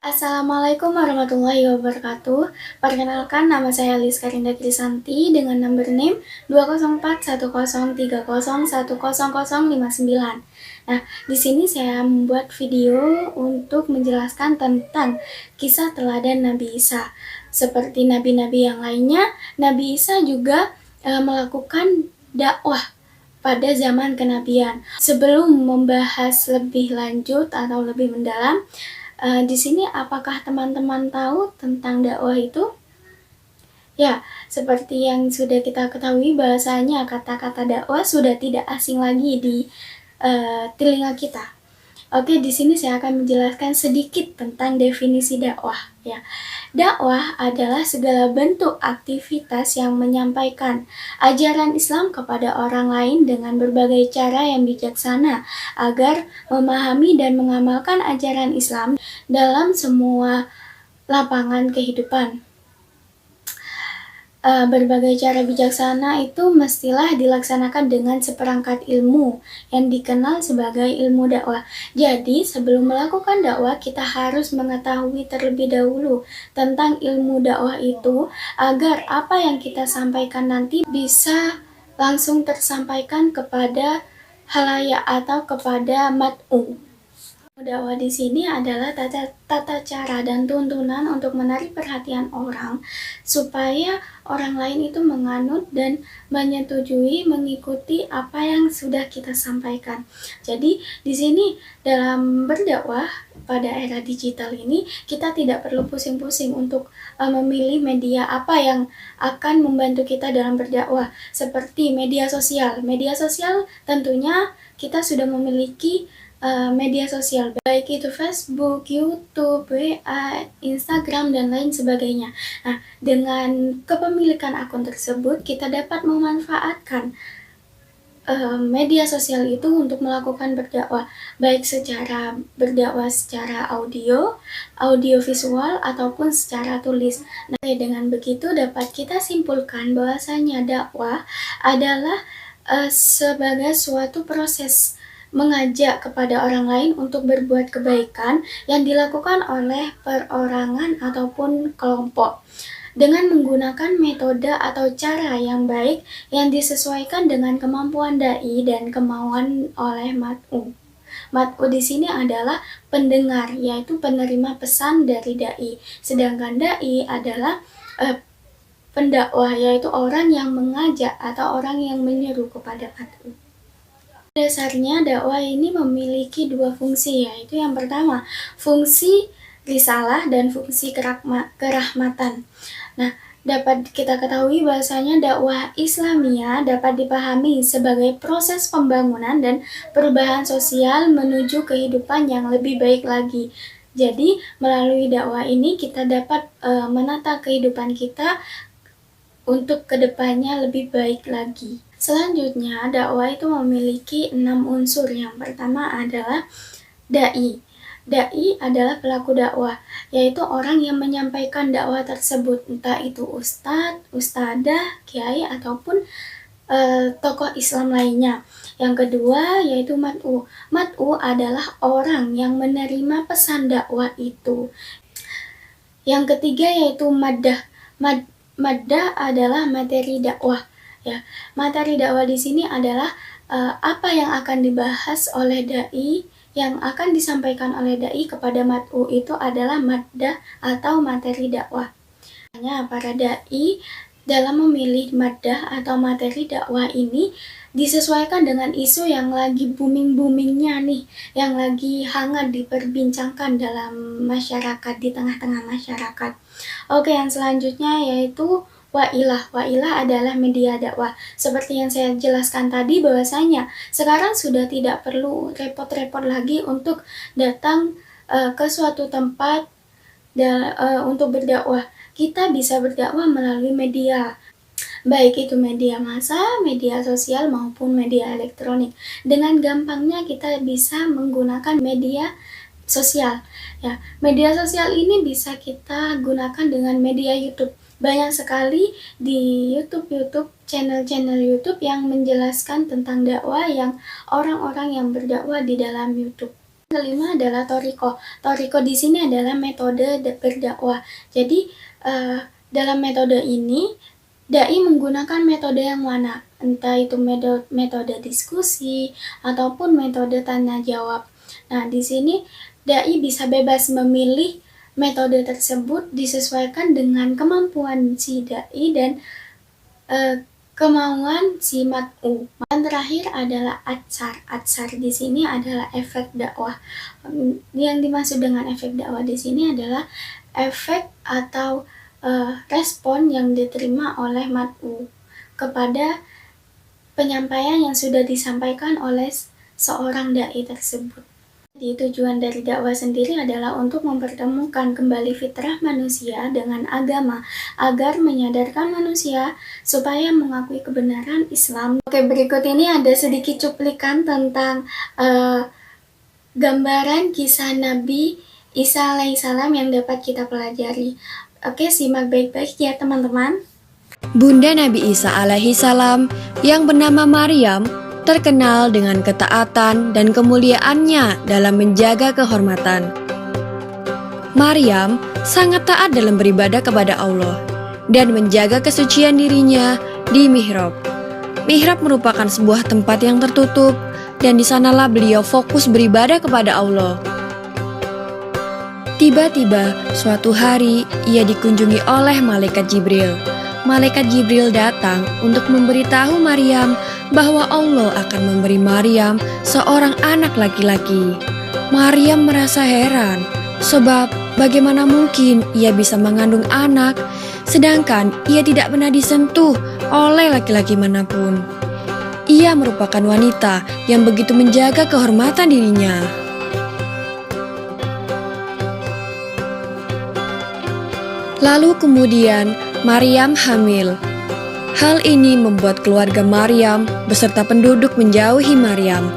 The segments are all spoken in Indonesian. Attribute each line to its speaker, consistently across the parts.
Speaker 1: Assalamualaikum warahmatullahi wabarakatuh. Perkenalkan, nama saya Liz Karinda Krisanti dengan nomor NIM 2041030101059. Nah, di sini saya membuat video untuk menjelaskan tentang kisah teladan Nabi Isa. Seperti nabi-nabi yang lainnya, Nabi Isa juga melakukan dakwah pada zaman kenabian. Sebelum membahas lebih lanjut atau lebih mendalam, di sini apakah teman-teman tahu tentang dakwah itu? Ya, seperti yang sudah kita ketahui bahasanya kata-kata dakwah sudah tidak asing lagi di telinga kita. Oke, di sini saya akan menjelaskan sedikit tentang definisi dakwah. Ya, dakwah adalah segala bentuk aktivitas yang menyampaikan ajaran Islam kepada orang lain dengan berbagai cara yang bijaksana agar memahami dan mengamalkan ajaran Islam dalam semua lapangan kehidupan. Berbagai cara bijaksana itu mestilah dilaksanakan dengan seperangkat ilmu yang dikenal sebagai ilmu dakwah. Jadi, sebelum melakukan dakwah, kita harus mengetahui terlebih dahulu tentang ilmu dakwah itu agar apa yang kita sampaikan nanti bisa langsung tersampaikan kepada halayak atau kepada mat'u. Dakwah di sini adalah tata cara dan tuntunan untuk menarik perhatian orang supaya orang lain itu menganut dan menyetujui mengikuti apa yang sudah kita sampaikan. Jadi di sini dalam berdakwah pada era digital ini kita tidak perlu pusing-pusing untuk memilih media apa yang akan membantu kita dalam berdakwah seperti media sosial. Media sosial tentunya kita sudah memiliki media sosial, baik itu Facebook, YouTube, WA, Instagram, dan lain sebagainya. Nah, dengan kepemilikan akun tersebut, kita dapat memanfaatkan media sosial itu untuk melakukan berdakwah, baik secara berdakwah secara audio visual, ataupun secara tulis. Nah, dengan begitu dapat kita simpulkan bahwasanya dakwah adalah sebagai suatu proses mengajak kepada orang lain untuk berbuat kebaikan yang dilakukan oleh perorangan ataupun kelompok dengan menggunakan metode atau cara yang baik yang disesuaikan dengan kemampuan dai dan kemauan oleh mat'u. Mat'u di sini adalah pendengar, yaitu penerima pesan dari dai. Sedangkan dai adalah pendakwah, yaitu orang yang mengajak atau orang yang menyeru kepada mat'u. Dasarnya dakwah ini memiliki dua fungsi, yaitu yang pertama fungsi risalah dan fungsi kerahmatan. Nah, dapat kita ketahui bahwasanya dakwah Islamiyah dapat dipahami sebagai proses pembangunan dan perubahan sosial menuju kehidupan yang lebih baik lagi. Jadi, melalui dakwah ini kita dapat menata kehidupan kita untuk kedepannya lebih baik lagi. Selanjutnya, dakwah itu memiliki 6 unsur. Yang pertama adalah dai. Dai adalah pelaku dakwah, yaitu orang yang menyampaikan dakwah tersebut, entah itu ustadz, ustadzah, kiai, ataupun tokoh Islam lainnya. Yang kedua yaitu mat'u. Mat'u adalah orang yang menerima pesan dakwah itu. Yang ketiga yaitu maddah. Maddah adalah materi dakwah. Ya, materi dakwah di sini adalah apa yang akan dibahas oleh dai, yang akan disampaikan oleh dai kepada mat'u itu adalah maddah atau materi dakwah. Para dai dalam memilih maddah atau materi dakwah ini disesuaikan dengan isu yang lagi booming-boomingnya nih, yang lagi hangat diperbincangkan dalam masyarakat, di tengah-tengah masyarakat. Oke, yang selanjutnya yaitu Wailah. Wailah adalah media dakwah. Seperti yang saya jelaskan tadi bahwasanya sekarang sudah tidak perlu repot-repot lagi untuk datang ke suatu tempat untuk berdakwah. Kita bisa berdakwah melalui media, baik itu media massa, media sosial, maupun media elektronik. Dengan gampangnya kita bisa menggunakan media sosial. Ya, media sosial ini bisa kita gunakan dengan media YouTube. Banyak sekali di YouTube, channel-channel YouTube yang menjelaskan tentang dakwah yang orang-orang yang berdakwah di dalam YouTube. Kelima adalah toriko. Toriko di sini adalah metode berdakwah. Jadi dalam metode ini dai menggunakan metode yang mana? Entah itu metode diskusi ataupun metode tanya jawab. Nah, di sini dai bisa bebas memilih metode tersebut disesuaikan dengan kemampuan si dai dan kemauan si mat'u. Dan terakhir adalah atsar. Atsar di sini adalah efek dakwah. Yang dimaksud dengan efek dakwah di sini adalah efek atau respon yang diterima oleh mat'u kepada penyampaian yang sudah disampaikan oleh seorang dai tersebut. Jadi tujuan dari dakwah sendiri adalah untuk mempertemukan kembali fitrah manusia dengan agama agar menyadarkan manusia supaya mengakui kebenaran Islam. Oke, berikut ini ada sedikit cuplikan tentang gambaran kisah Nabi Isa alaihissalam yang dapat kita pelajari. Oke, simak baik-baik ya teman-teman.
Speaker 2: Bunda Nabi Isa alaihissalam yang bernama Maryam terkenal dengan ketaatan dan kemuliaannya dalam menjaga kehormatan. Maryam sangat taat dalam beribadah kepada Allah dan menjaga kesucian dirinya di mihrab. Mihrab merupakan sebuah tempat yang tertutup dan di sanalah beliau fokus beribadah kepada Allah. Tiba-tiba suatu hari ia dikunjungi oleh malaikat Jibril. Malaikat Jibril datang untuk memberitahu Maryam bahwa Allah akan memberi Maryam seorang anak laki-laki. Maryam merasa heran, sebab bagaimana mungkin ia bisa mengandung anak, sedangkan ia tidak pernah disentuh oleh laki-laki manapun. Ia merupakan wanita yang begitu menjaga kehormatan dirinya. Lalu kemudian Maryam hamil. Hal ini membuat keluarga Maryam beserta penduduk menjauhi Maryam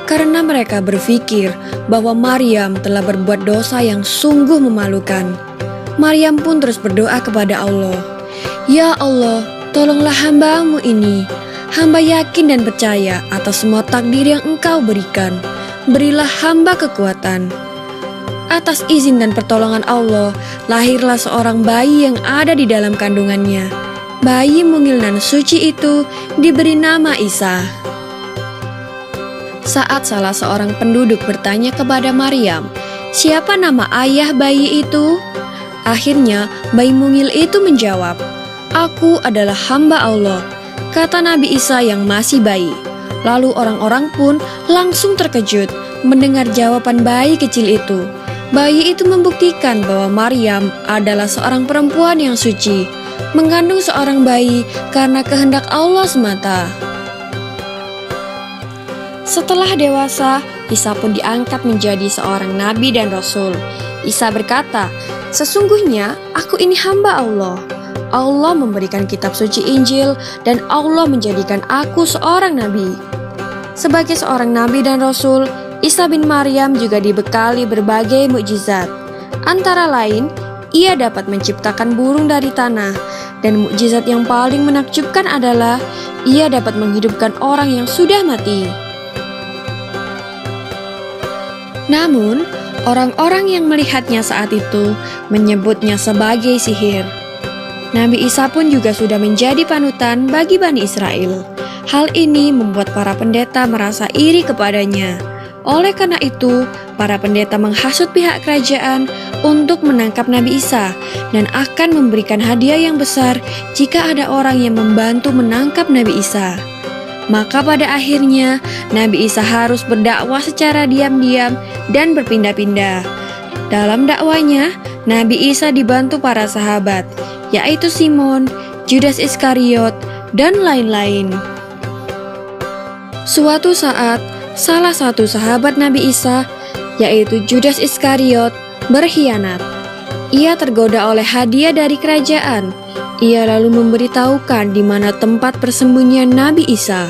Speaker 2: karena mereka berpikir bahwa Maryam telah berbuat dosa yang sungguh memalukan. Maryam pun terus berdoa kepada Allah, "Ya Allah, tolonglah hamba-Mu ini. Hamba yakin dan percaya atas semua takdir yang Engkau berikan. Berilah hamba kekuatan." Atas izin dan pertolongan Allah, lahirlah seorang bayi yang ada di dalam kandungannya. Bayi mungil nan suci itu diberi nama Isa. Saat salah seorang penduduk bertanya kepada Maryam, "Siapa nama ayah bayi itu?" Akhirnya bayi mungil itu menjawab, "Aku adalah hamba Allah," kata Nabi Isa yang masih bayi. Lalu orang-orang pun langsung terkejut mendengar jawaban bayi kecil itu. Bayi itu membuktikan bahwa Maryam adalah seorang perempuan yang suci, mengandung seorang bayi karena kehendak Allah semata. Setelah dewasa, Isa pun diangkat menjadi seorang nabi dan rasul. Isa berkata, "Sesungguhnya aku ini hamba Allah. Allah memberikan kitab suci Injil dan Allah menjadikan aku seorang nabi." Sebagai seorang nabi dan rasul, Isa bin Maryam juga dibekali berbagai mukjizat. Antara lain, ia dapat menciptakan burung dari tanah, dan mukjizat yang paling menakjubkan adalah ia dapat menghidupkan orang yang sudah mati. Namun, orang-orang yang melihatnya saat itu menyebutnya sebagai sihir. Nabi Isa pun juga sudah menjadi panutan bagi Bani Israel. Hal ini membuat para pendeta merasa iri kepadanya. Oleh karena itu, para pendeta menghasut pihak kerajaan untuk menangkap Nabi Isa dan akan memberikan hadiah yang besar jika ada orang yang membantu menangkap Nabi Isa. Maka pada akhirnya, Nabi Isa harus berdakwah secara diam-diam dan berpindah-pindah. Dalam dakwanya, Nabi Isa dibantu para sahabat, yaitu Simon, Judas Iskariot, dan lain-lain. Suatu saat, salah satu sahabat Nabi Isa, yaitu Judas Iskariot, berkhianat. Ia tergoda oleh hadiah dari kerajaan. Ia lalu memberitahukan di mana tempat persembunyian Nabi Isa.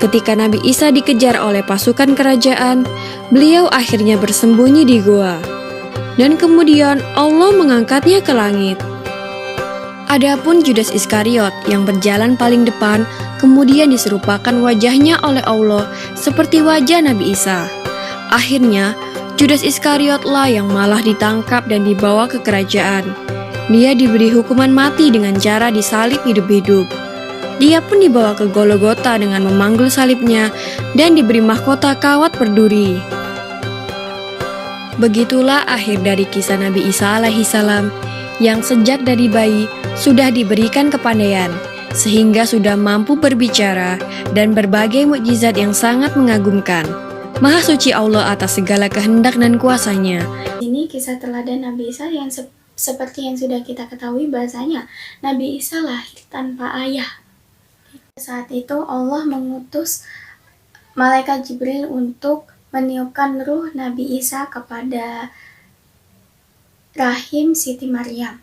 Speaker 2: Ketika Nabi Isa dikejar oleh pasukan kerajaan, beliau akhirnya bersembunyi di gua. Dan kemudian Allah mengangkatnya ke langit. Adapun Judas Iskariot yang berjalan paling depan, kemudian diserupakan wajahnya oleh Allah seperti wajah Nabi Isa. Akhirnya, Judas Iskariotlah yang malah ditangkap dan dibawa ke kerajaan. Dia diberi hukuman mati dengan cara disalib hidup-hidup. Dia pun dibawa ke Golgota dengan memanggul salibnya dan diberi mahkota kawat berduri. Begitulah akhir dari kisah Nabi Isa alaihissalam yang sejak dari bayi sudah diberikan kepandaian, sehingga sudah mampu berbicara dan berbagai mukjizat yang sangat mengagumkan. Maha suci Allah atas segala kehendak dan kuasanya.
Speaker 1: Ini kisah teladan Nabi Isa yang seperti yang sudah kita ketahui bahasanya Nabi Isa lahir tanpa ayah. Saat itu Allah mengutus malaikat Jibril untuk meniupkan ruh Nabi Isa kepada rahim Siti Maryam.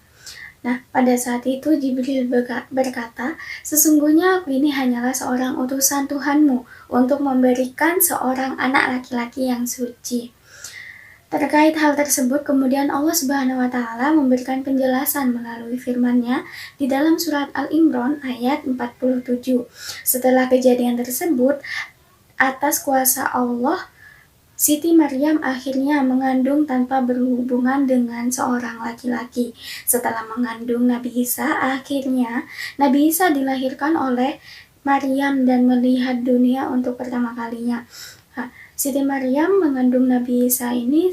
Speaker 1: Nah, pada saat itu Jibril berkata, "Sesungguhnya aku ini hanyalah seorang utusan Tuhanmu untuk memberikan seorang anak laki-laki yang suci." Terkait hal tersebut, kemudian Allah Subhanahu wa Ta'ala memberikan penjelasan melalui firman-Nya di dalam surat Al-Imran ayat 47. Setelah kejadian tersebut, atas kuasa Allah, Siti Maryam akhirnya mengandung tanpa berhubungan dengan seorang laki-laki. Setelah mengandung Nabi Isa, akhirnya Nabi Isa dilahirkan oleh Maryam dan melihat dunia untuk pertama kalinya. Siti Maryam mengandung Nabi Isa ini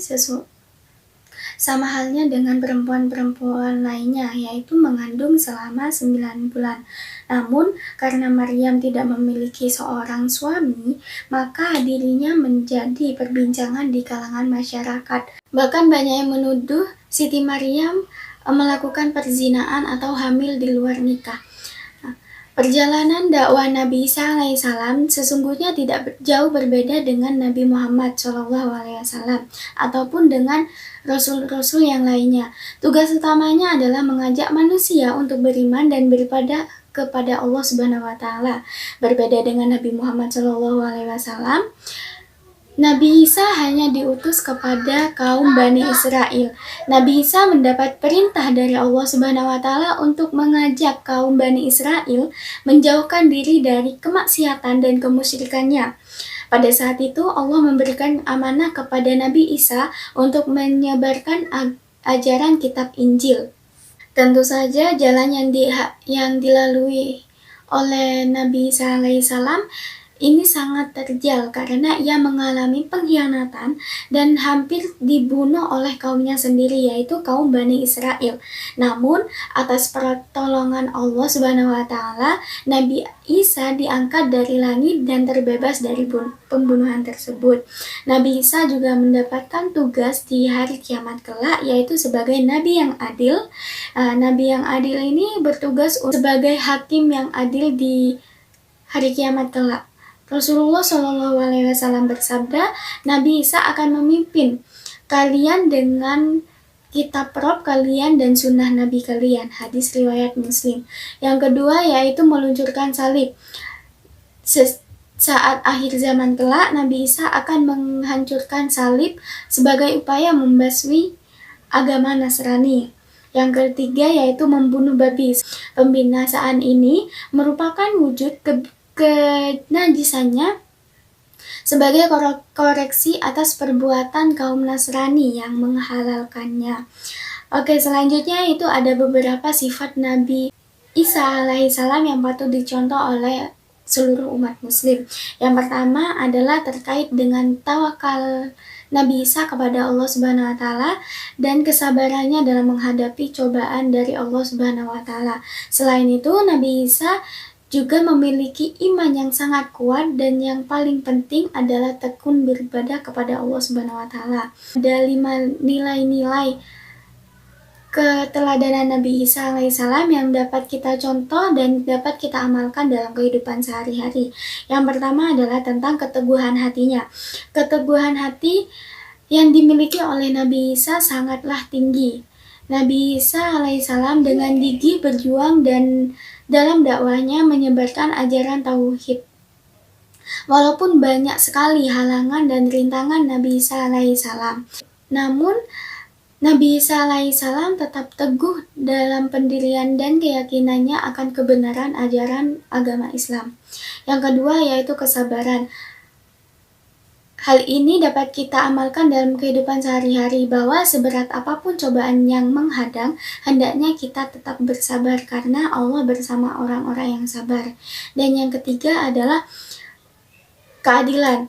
Speaker 1: sama halnya dengan perempuan-perempuan lainnya, yaitu mengandung selama 9 bulan. Namun, karena Maryam tidak memiliki seorang suami, maka dirinya menjadi perbincangan di kalangan masyarakat. Bahkan banyak yang menuduh Siti Maryam melakukan perzinaan atau hamil di luar nikah. Perjalanan dakwah Nabi Isa alaihissalam sesungguhnya tidak jauh berbeda dengan Nabi Muhammad SAW ataupun dengan rasul-rasul yang lainnya. Tugas utamanya adalah mengajak manusia untuk beriman dan beribadah kepada Allah Subhanahu wa Ta'ala. Berbeda dengan Nabi Muhammad SAW, Nabi Isa hanya diutus kepada kaum Bani Israel. Nabi Isa mendapat perintah dari Allah Subhanahu wa Ta'ala untuk mengajak kaum Bani Israel menjauhkan diri dari kemaksiatan dan kemusyrikannya. Pada saat itu Allah memberikan amanah kepada Nabi Isa untuk menyebarkan ajaran kitab Injil. Tentu saja jalan yang dilalui oleh Nabi Isa alaihissalam ini sangat terjal karena ia mengalami pengkhianatan dan hampir dibunuh oleh kaumnya sendiri, yaitu kaum Bani Israel. Namun, atas pertolongan Allah Subhanahu wa Ta'ala, Nabi Isa diangkat dari langit dan terbebas dari pembunuhan tersebut. Nabi Isa juga mendapatkan tugas di hari kiamat kelak, yaitu sebagai Nabi yang adil. Nabi yang adil ini bertugas sebagai hakim yang adil di hari kiamat kelak. Rasulullah SAW bersabda, Nabi Isa akan memimpin kalian dengan kitab Rob kalian dan sunnah Nabi kalian. Hadis riwayat Muslim. Yang kedua yaitu meluncurkan salib. Saat akhir zaman kelak, Nabi Isa akan menghancurkan salib sebagai upaya membasmi agama Nasrani. Yang ketiga yaitu membunuh babi. Pembinasaan ini merupakan wujud kenajisannya sebagai koreksi atas perbuatan kaum Nasrani yang menghalalkannya. Oke, selanjutnya itu ada beberapa sifat Nabi Isa alaihissalam yang patut dicontoh oleh seluruh umat muslim. Yang pertama adalah terkait dengan tawakal Nabi Isa kepada Allah Subhanahu wa Ta'ala dan kesabarannya dalam menghadapi cobaan dari Allah Subhanahu wa Ta'ala. Selain itu, Nabi Isa juga memiliki iman yang sangat kuat dan yang paling penting adalah tekun beribadah kepada Allah Subhanahu wa Ta'ala. Ada 5 nilai-nilai keteladanan Nabi Isa alaihissalam yang dapat kita contoh dan dapat kita amalkan dalam kehidupan sehari-hari. Yang pertama adalah tentang keteguhan hatinya. Keteguhan hati yang dimiliki oleh Nabi Isa sangatlah tinggi. Nabi Isa alaihissalam dengan gigih berjuang dan dalam dakwahnya menyebarkan ajaran tauhid. Walaupun banyak sekali halangan dan rintangan Nabi Isa alaihissalam, namun Nabi Isa alaihissalam tetap teguh dalam pendirian dan keyakinannya akan kebenaran ajaran agama Islam. Yang kedua yaitu kesabaran. Hal ini dapat kita amalkan dalam kehidupan sehari-hari bahwa seberat apapun cobaan yang menghadang, hendaknya kita tetap bersabar karena Allah bersama orang-orang yang sabar. Dan yang ketiga adalah keadilan.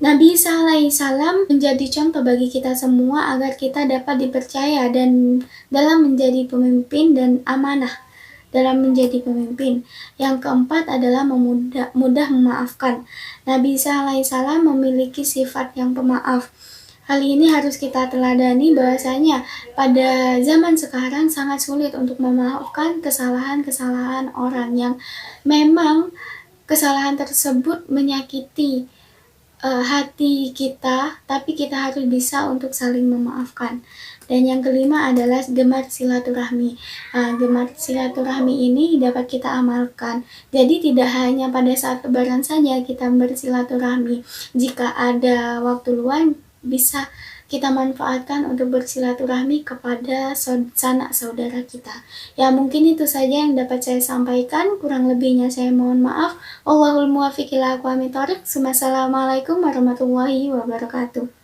Speaker 1: Nabi Isa alaihissalam menjadi contoh bagi kita semua agar kita dapat dipercaya dan dalam menjadi pemimpin dan amanah dalam menjadi pemimpin. Yang keempat adalah mudah memaafkan. Nabi Isa alaihissalam memiliki sifat yang pemaaf. Hal ini harus kita teladani bahwasanya pada zaman sekarang sangat sulit untuk memaafkan kesalahan-kesalahan orang yang memang kesalahan tersebut menyakiti hati kita, tapi kita harus bisa untuk saling memaafkan. Dan yang kelima adalah gemar silaturahmi. Gemar silaturahmi ini dapat kita amalkan. Jadi tidak hanya pada saat lebaran saja kita bersilaturahmi. Jika ada waktu luang, bisa kita manfaatkan untuk bersilaturahmi kepada sanak saudara kita. Ya, mungkin itu saja yang dapat saya sampaikan. Kurang lebihnya saya mohon maaf. Wallahul muwaffiq ila aqwamit thoriq. Wassalamualaikum warahmatullahi wabarakatuh.